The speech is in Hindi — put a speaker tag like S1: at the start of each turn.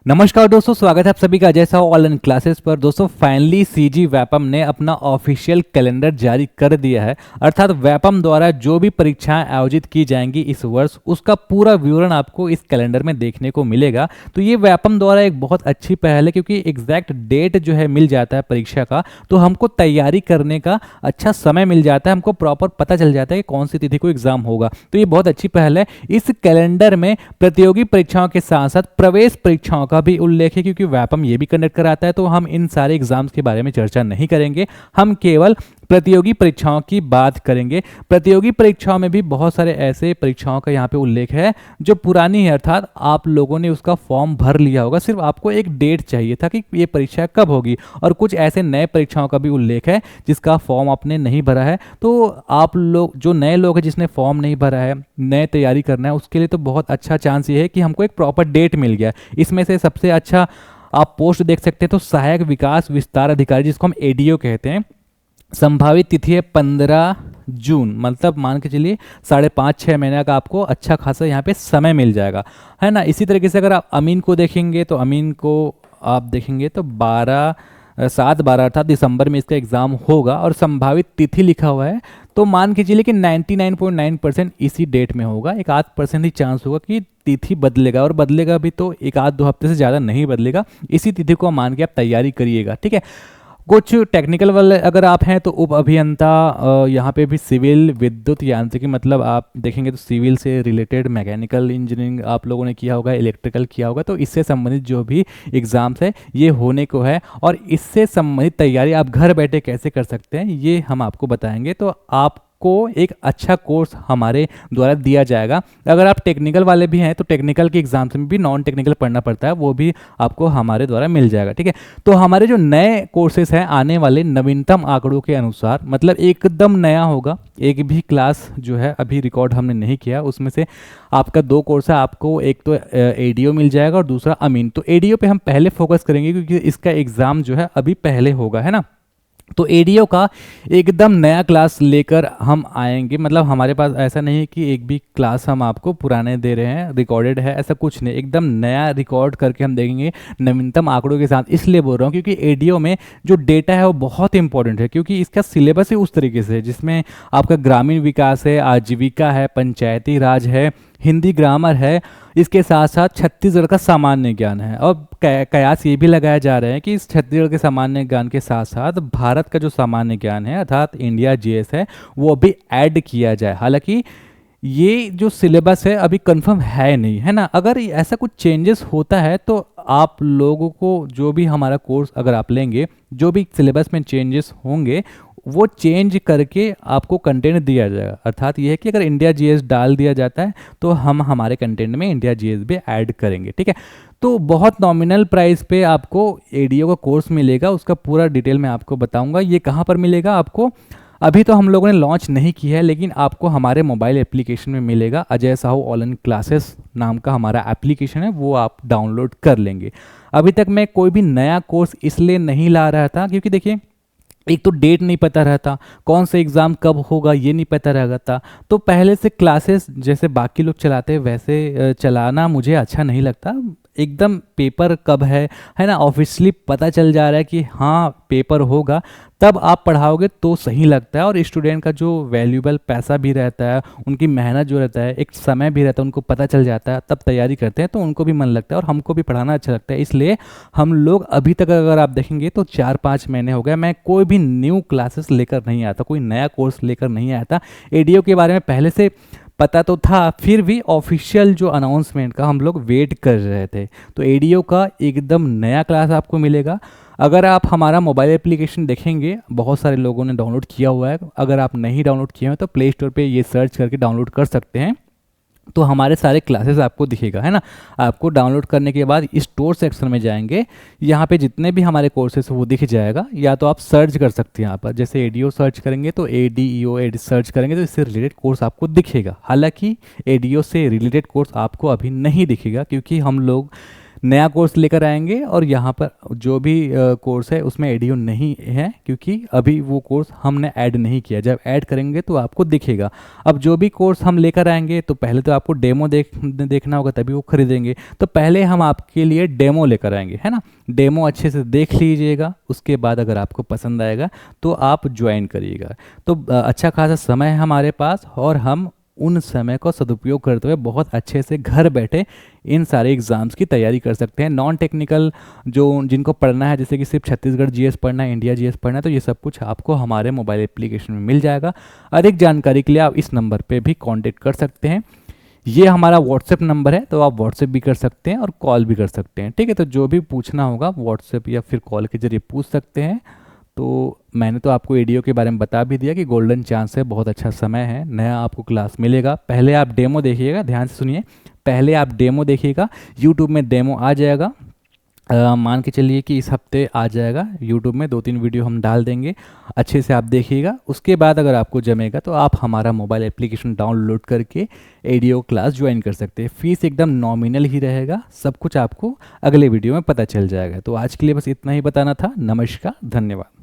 S1: नमस्कार दोस्तों, स्वागत है आप सभी का अजय साहू ऑनलाइन क्लासेस पर। दोस्तों फाइनली सीजी वैपम ने अपना ऑफिशियल कैलेंडर जारी कर दिया है। अर्थात वैपम द्वारा जो भी परीक्षाएं आयोजित की जाएंगी इस वर्ष, उसका पूरा विवरण आपको इस कैलेंडर में देखने को मिलेगा। तो ये वैपम द्वारा एक बहुत अच्छी पहल है, क्योंकि एग्जैक्ट डेट जो है मिल जाता है परीक्षा का, तो हमको तैयारी करने का अच्छा समय मिल जाता है, हमको प्रॉपर पता चल जाता है कि कौन सी तिथि को एग्जाम होगा। तो ये बहुत अच्छी पहल है। इस कैलेंडर में प्रतियोगी परीक्षाओं के साथ साथ प्रवेश परीक्षाओं का भी उल्लेख है, क्योंकि वैपम ये भी कंडक्ट कराता है। तो हम इन सारे एग्जाम्स के बारे में चर्चा नहीं करेंगे, हम केवल प्रतियोगी परीक्षाओं की बात करेंगे। प्रतियोगी परीक्षाओं में भी बहुत सारे ऐसे परीक्षाओं का यहाँ पे उल्लेख है जो पुरानी है, अर्थात आप लोगों ने उसका फॉर्म भर लिया होगा, सिर्फ आपको एक डेट चाहिए था कि ये परीक्षा कब होगी। और कुछ ऐसे नए परीक्षाओं का भी उल्लेख है जिसका फॉर्म आपने नहीं भरा है। तो आप लोग जो नए लोग हैं जिसने फॉर्म नहीं भरा है, नए तैयारी करना है, उसके लिए तो बहुत अच्छा चांस ये है कि हमको एक प्रॉपर डेट मिल गया। इसमें से सबसे अच्छा आप पोस्ट देख सकते हैं, तो सहायक विकास विस्तार अधिकारी, जिसको हम एडीओ कहते हैं, संभावित तिथि है 15 जून। मतलब मान के चलिए 5.5-6 महीने का आपको अच्छा खासा यहाँ पे समय मिल जाएगा, है ना। इसी तरीके से अगर आप अमीन को देखेंगे तो अमीन को आप देखेंगे तो 7-12 अर्थात दिसंबर में इसका एग्ज़ाम होगा, और संभावित तिथि लिखा हुआ है। तो मान के चलिए कि 99.9% इसी डेट में होगा। एक आध परसेंट ही चांस होगा कि तिथि बदलेगा, और बदलेगा भी तो एक आध 2 हफ्ते से ज़्यादा नहीं बदलेगा। इसी तिथि को मान के आप तैयारी करिएगा, ठीक है। कुछ टेक्निकल वाले अगर आप हैं तो उप अभियंता, यहाँ पे भी सिविल विद्युत यांत्रिकी, मतलब आप देखेंगे तो सिविल से रिलेटेड मैकेनिकल इंजीनियरिंग आप लोगों ने किया होगा, इलेक्ट्रिकल किया होगा, तो इससे संबंधित जो भी एग्ज़ाम्स है ये होने को है। और इससे संबंधित तैयारी आप घर बैठे कैसे कर सकते हैं ये हम आपको बताएंगे। तो आप को एक अच्छा कोर्स हमारे द्वारा दिया जाएगा। अगर आप टेक्निकल वाले भी हैं तो टेक्निकल के एग्जाम्स में भी नॉन टेक्निकल पढ़ना पड़ता है, वो भी आपको हमारे द्वारा मिल जाएगा, ठीक है। तो हमारे जो नए कोर्सेज हैं आने वाले नवीनतम आंकड़ों के अनुसार, मतलब एकदम नया होगा। एक भी क्लास जो है अभी रिकॉर्ड हमने नहीं किया, उसमें से आपका 2 कोर्स है। आपको एक तो एडीओ मिल जाएगा और दूसरा अमीन। तो एडीओ पे हम पहले फोकस करेंगे क्योंकि इसका एग्ज़ाम जो है अभी पहले होगा, है ना। तो एडीओ का एकदम नया क्लास लेकर हम आएंगे। मतलब हमारे पास ऐसा नहीं है कि एक भी क्लास हम आपको पुराने दे रहे हैं, रिकॉर्डेड है, ऐसा कुछ नहीं। एकदम नया रिकॉर्ड करके हम देंगे नवीनतम आंकड़ों के साथ। इसलिए बोल रहा हूँ क्योंकि एडीओ में जो डेटा है वो बहुत इंपॉर्टेंट है, क्योंकि इसका सिलेबस ही उस तरीके से है जिसमें आपका ग्रामीण विकास है, आजीविका है, पंचायती राज है, हिंदी ग्रामर है, इसके साथ साथ छत्तीसगढ़ का सामान्य ज्ञान है। और कयास ये भी लगाया जा रहा है कि इस छत्तीसगढ़ के सामान्य ज्ञान के साथ साथ भारत का जो सामान्य ज्ञान है अर्थात इंडिया जीएस है वो भी ऐड किया जाए। हालांकि ये जो सिलेबस है अभी कंफर्म है नहीं, है ना। अगर ऐसा कुछ चेंजेस होता है तो आप लोगों को जो भी हमारा कोर्स अगर आप लेंगे, जो भी सिलेबस में चेंजेस होंगे वो चेंज करके आपको कंटेंट दिया जाएगा। अर्थात ये है कि अगर इंडिया जीएस डाल दिया जाता है तो हम हमारे कंटेंट में इंडिया जीएस भी ऐड करेंगे, ठीक है। तो बहुत नॉमिनल प्राइस पे आपको एडीओ का कोर्स मिलेगा, उसका पूरा डिटेल मैं आपको बताऊंगा। ये कहाँ पर मिलेगा आपको, अभी तो हम लोगों ने लॉन्च नहीं किया है, लेकिन आपको हमारे मोबाइल एप्लीकेशन में मिलेगा। अजय साहू ऑनलाइन क्लासेस नाम का हमारा एप्लीकेशन है, वो आप डाउनलोड कर लेंगे। अभी तक मैं कोई भी नया कोर्स इसलिए नहीं ला रहा था क्योंकि देखिए एक तो डेट नहीं पता रहता, कौन सा एग्ज़ाम कब होगा ये नहीं पता रहता। तो पहले से क्लासेस जैसे बाकी लोग चलाते हैं वैसे चलाना मुझे अच्छा नहीं लगता। एकदम पेपर कब है ना, ऑफिशियली पता चल जा रहा है कि हाँ पेपर होगा, तब आप पढ़ाओगे तो सही लगता है। और स्टूडेंट का जो वैल्यूएबल पैसा भी रहता है, उनकी मेहनत जो रहता है, एक समय भी रहता है, उनको पता चल जाता है, तब तैयारी करते हैं तो उनको भी मन लगता है और हमको भी पढ़ाना अच्छा लगता है। इसलिए हम लोग अभी तक अगर आप देखेंगे तो 4-5 महीने हो गए मैं कोई भी न्यू क्लासेस लेकर नहीं आता, कोई नया कोर्स लेकर नहीं आया था। एडीओ के बारे में पहले से पता तो था, फिर भी ऑफिशियल जो अनाउंसमेंट का हम लोग वेट कर रहे थे। तो एडीओ का एकदम नया क्लास आपको मिलेगा। अगर आप हमारा मोबाइल एप्लीकेशन देखेंगे बहुत सारे लोगों ने डाउनलोड किया हुआ है, अगर आप नहीं डाउनलोड किए हैं तो प्ले स्टोर पे ये सर्च करके डाउनलोड कर सकते हैं। तो हमारे सारे क्लासेस आपको दिखेगा, है ना। आपको डाउनलोड करने के बाद स्टोर सेक्शन में जाएंगे, यहाँ पे जितने भी हमारे कोर्सेस वो दिख जाएगा। या तो आप सर्च कर सकते हैं यहाँ पर, जैसे एडीओ सर्च करेंगे तो एडीईओ सर्च करेंगे तो इससे रिलेटेड कोर्स आपको दिखेगा। हालांकि एडीओ से रिलेटेड कोर्स आपको अभी नहीं दिखेगा क्योंकि हम लोग नया कोर्स लेकर आएंगे और यहाँ पर जो भी कोर्स है उसमें एडीओ नहीं है, क्योंकि अभी वो कोर्स हमने ऐड नहीं किया। जब ऐड करेंगे तो आपको दिखेगा। अब जो भी कोर्स हम लेकर आएंगे तो पहले तो आपको डेमो देखना होगा, तभी वो खरीदेंगे। तो पहले हम आपके लिए डेमो लेकर आएंगे, है ना। डेमो अच्छे से देख लीजिएगा, उसके बाद अगर आपको पसंद आएगा तो आप ज्वाइन करिएगा। तो अच्छा खासा समय है हमारे पास, और हम उन समय को सदुपयोग करते हुए बहुत अच्छे से घर बैठे इन सारे एग्ज़ाम्स की तैयारी कर सकते हैं। नॉन टेक्निकल जो जिनको पढ़ना है, जैसे कि सिर्फ छत्तीसगढ़ जीएस पढ़ना है, इंडिया जीएस पढ़ना है, तो ये सब कुछ आपको हमारे मोबाइल एप्लीकेशन में मिल जाएगा। अधिक जानकारी के लिए आप इस नंबर पे भी कांटेक्ट कर सकते हैं। ये हमारा व्हाट्सएप नंबर है, तो आप व्हाट्सएप भी कर सकते हैं और कॉल भी कर सकते हैं, ठीक है। तो जो भी पूछना होगा व्हाट्सएप या फिर कॉल के जरिए पूछ सकते हैं। तो मैंने तो आपको एडीओ के बारे में बता भी दिया कि गोल्डन चांस है, बहुत अच्छा समय है, नया आपको क्लास मिलेगा। पहले आप डेमो देखिएगा, ध्यान से सुनिए, पहले आप डेमो देखिएगा। यूट्यूब में डेमो आ जाएगा, मान के चलिए कि इस हफ्ते आ जाएगा यूट्यूब में, 2-3 वीडियो हम डाल देंगे, अच्छे से आप देखिएगा। उसके बाद अगर आपको जमेगा तो आप हमारा मोबाइल एप्लीकेशन डाउनलोड करके एडीओ क्लास ज्वाइन कर सकते हैं। फीस एकदम नॉमिनल ही रहेगा, सब कुछ आपको अगले वीडियो में पता चल जाएगा। तो आज के लिए बस इतना ही बताना था। नमस्कार, धन्यवाद।